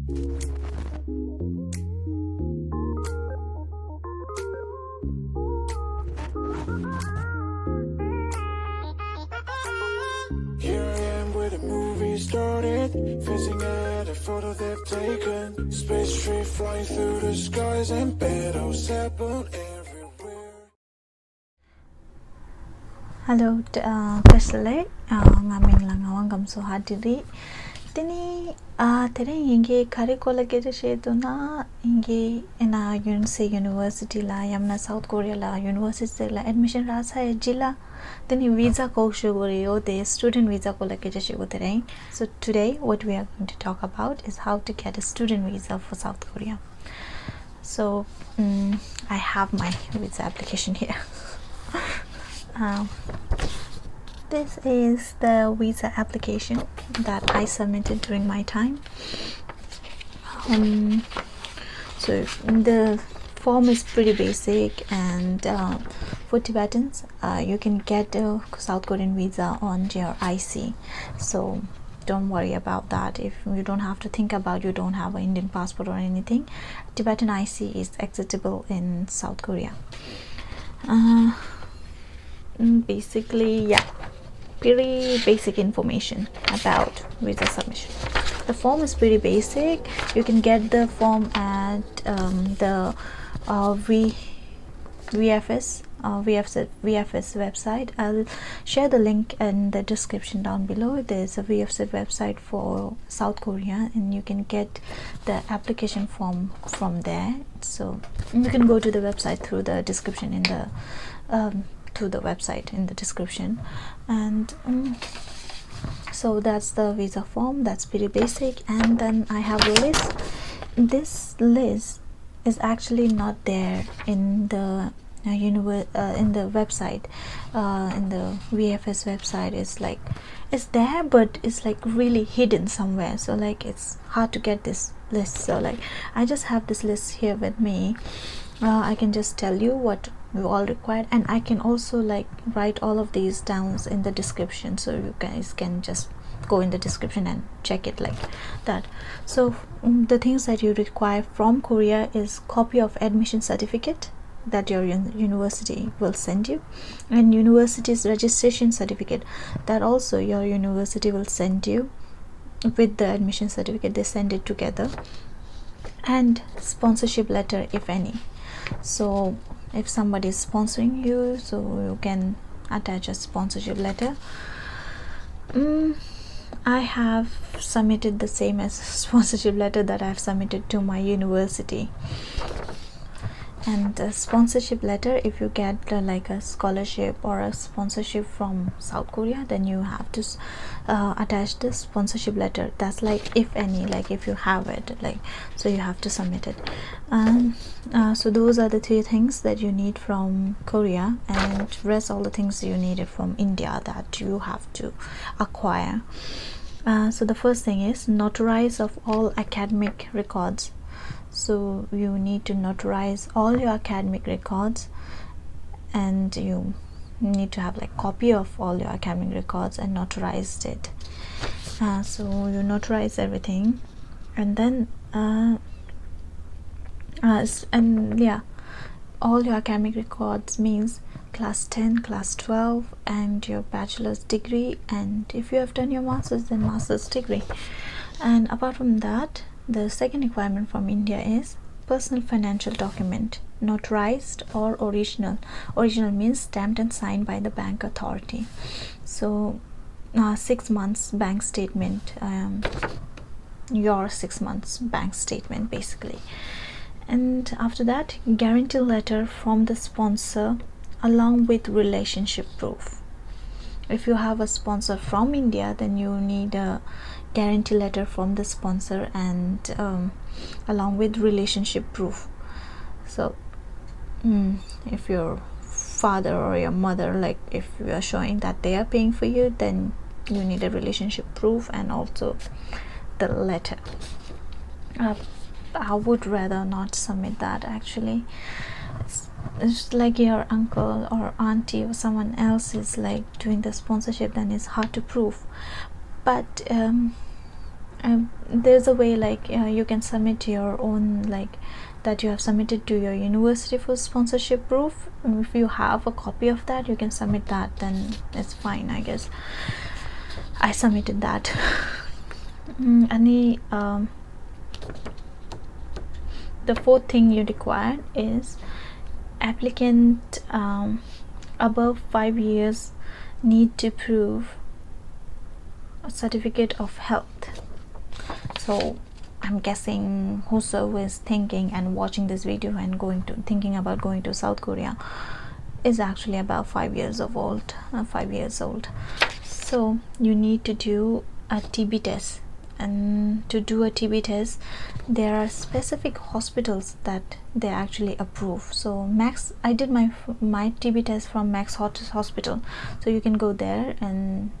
Here I am where the movie started, facing at a photo they've taken. Space tree flying through the skies and battles happen everywhere. Hello, Kasale. Ngaming lang awang gamso hadiri. Tini tere inge kare kola kete she to na inge ina university la yamna South Korea la university la admission rasa hai jila tini visa ko shugori o the student visa kola kete she go tere. So today what we are going to talk about is how to get a student visa for South Korea. So I have my visa application here. This is the visa application that I submitted during my time. So the form is pretty basic, and for Tibetans you can get a South Korean visa on your IC, so don't worry about that. If you don't have to think about you don't have an Indian passport or anything, Tibetan IC is acceptable in South Korea. Basically, yeah, pretty basic information about visa submission. The form is pretty basic. You can get the form at the VFS website. I'll share the link in the description down below. There's a VFS website for South Korea, and you can get the application form from there. So you can go to the website through the description in the to the website in the description. And so that's the visa form. That's pretty basic. And then I have a list. This list is actually not there in the in the website, in the VFS website. It's there, but it's like really hidden somewhere, so like it's hard to get this list. So like I just have this list here with me. I can just tell you what we all required, and I can also like write all of these down in the description, so you guys can just go in the description and check it like that. So the things that you require from Korea is copy of admission certificate that your university will send you, and university's registration certificate that also your university will send you with the admission certificate. They send it together. And sponsorship letter, if any. So if somebody is sponsoring you, so you can attach a sponsorship letter. I have submitted the same as sponsorship letter that I have submitted to my university. And a sponsorship letter, if you get like a scholarship or a sponsorship from South Korea, then you have to attach the sponsorship letter. That's like if any, like if you have it, like, so you have to submit it. So those are the three things that you need from Korea, and rest all the things you needed from India that you have to acquire. So the first thing is notarize of all academic records. So you need to notarize all your academic records, and you need to have like copy of all your academic records and notarized it. So you notarize everything, and then all your academic records means class 10, class 12, and your bachelor's degree, and if you have done your master's, then master's degree. And apart from that, the second requirement from India is personal financial document, notarized or original. Original means stamped and signed by the bank authority. So 6 months bank statement, your 6 months bank statement basically. And after that, guarantee letter from the sponsor along with relationship proof. If you have a sponsor from India, then you need a guarantee letter from the sponsor, and along with relationship proof. So if your father or your mother, like if you are showing that they are paying for you, then you need a relationship proof and also the letter. I would rather not submit that actually. It's like your uncle or auntie or someone else is like doing the sponsorship, then it's hard to prove. But there's a way like you can submit your own, like that you have submitted to your university for sponsorship proof. If you have a copy of that, you can submit that, then it's fine, I guess. I submitted that. Any the fourth thing you require is applicant above 5 years need to prove a certificate of health. So I'm guessing whoso is thinking and watching this video and thinking about going to South Korea is actually about 5 years old. So you need to do a TB test, and to do a TB test there are specific hospitals that they actually approve. So I did my TB test from Max Hospital, so you can go there and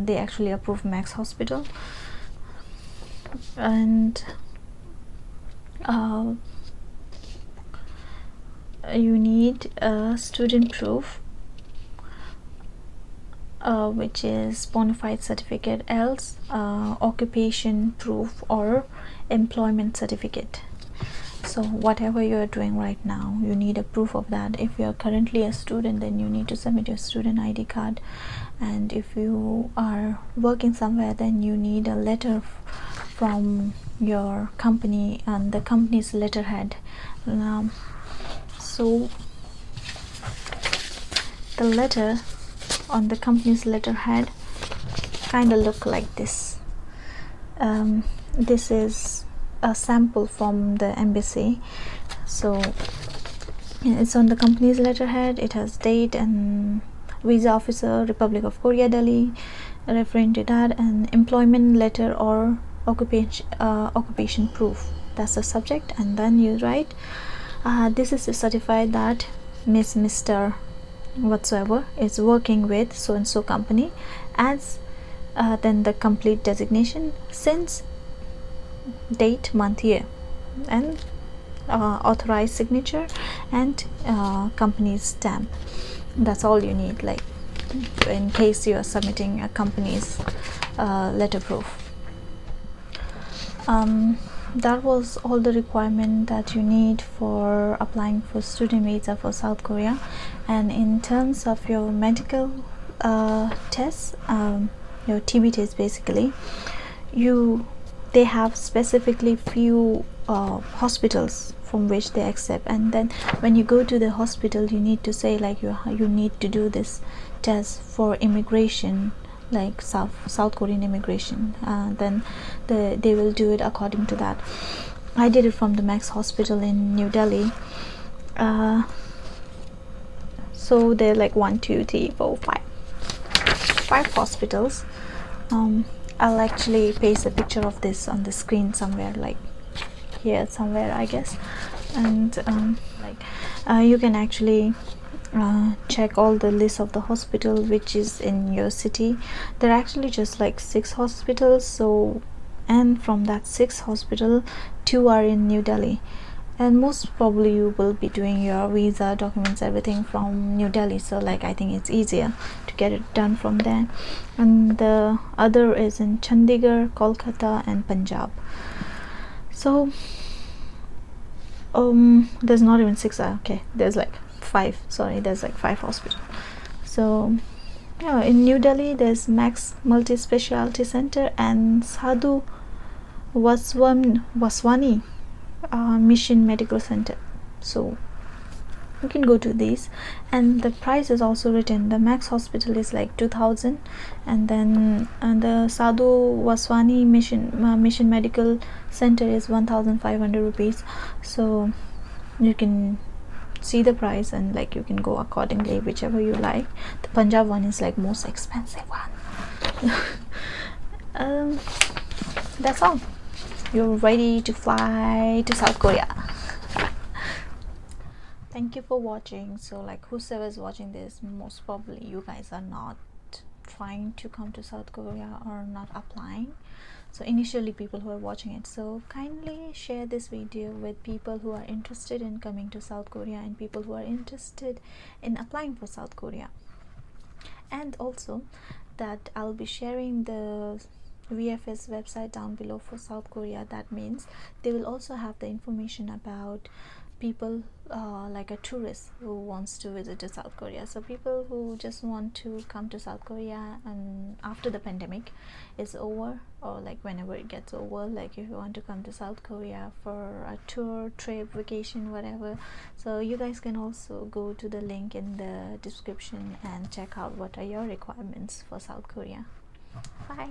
they actually approve Max Hospital. And you need a student proof, which is bona fide certificate, else occupation proof or employment certificate. So whatever you are doing right now, you need a proof of that. If you are currently a student, then you need to submit your student ID card, and if you are working somewhere, then you need a letter from your company and the company's letterhead. So the letter on the company's letterhead kind of look like this. This is a sample from the embassy. So it's on the company's letterhead. It has date and visa officer, Republic of Korea, Delhi, referring to that, and employment letter or occupation proof. That's the subject, and then you write this is to certify that Mr. whatsoever is working with so and so company, as then the complete designation, since, date, month, year, and authorized signature and company's stamp. That's all you need, like in case you are submitting a company's letter proof. That was all the requirement that you need for applying for student visa for South Korea. And in terms of your medical tests, your TB test, basically they have specifically few hospitals from which they accept, and then when you go to the hospital, you need to say like you need to do this test for immigration, like South Korean immigration. Then they will do it according to that. I did it from the Max Hospital in New Delhi. So they're like 1, 2, 3, 4, 5 hospitals. I'll actually paste a picture of this on the screen somewhere, like here somewhere, I guess. And you can actually check all the list of the hospital which is in your city. There are actually just like 6 hospitals, so, and from that 6 hospital, 2 are in New Delhi, and most probably you will be doing your visa documents, everything from New Delhi, so like I think it's easier to get it done from there. And the other is in Chandigarh, Kolkata and Punjab. So there's not even 6, okay, there's like 5, sorry, there's like 5 hospitals. So yeah, in New Delhi there's Max Multi-Specialty Center and Sadhu Vaswani Mission Medical Center. So you can go to these, and the price is also written. The Max Hospital is like 2,000, and then the Sadhu Vaswani Mission Medical Center is 1,500 rupees. So you can see the price and like you can go accordingly, whichever you like. The Punjab one is like most expensive one. That's all. You're ready to fly to South Korea. Thank you for watching. So like whoever is watching this, most probably you guys are not trying to come to South Korea or not applying. So initially people who are watching it, so kindly share this video with people who are interested in coming to South Korea and people who are interested in applying for South Korea. And also that I'll be sharing the VFS website down below for South Korea, that means they will also have the information about people like a tourist who wants to visit to South Korea. So people who just want to come to South Korea and after the pandemic is over, or like whenever it gets over, like if you want to come to South Korea for a tour, trip, vacation, whatever, so you guys can also go to the link in the description and check out what are your requirements for South Korea. Bye.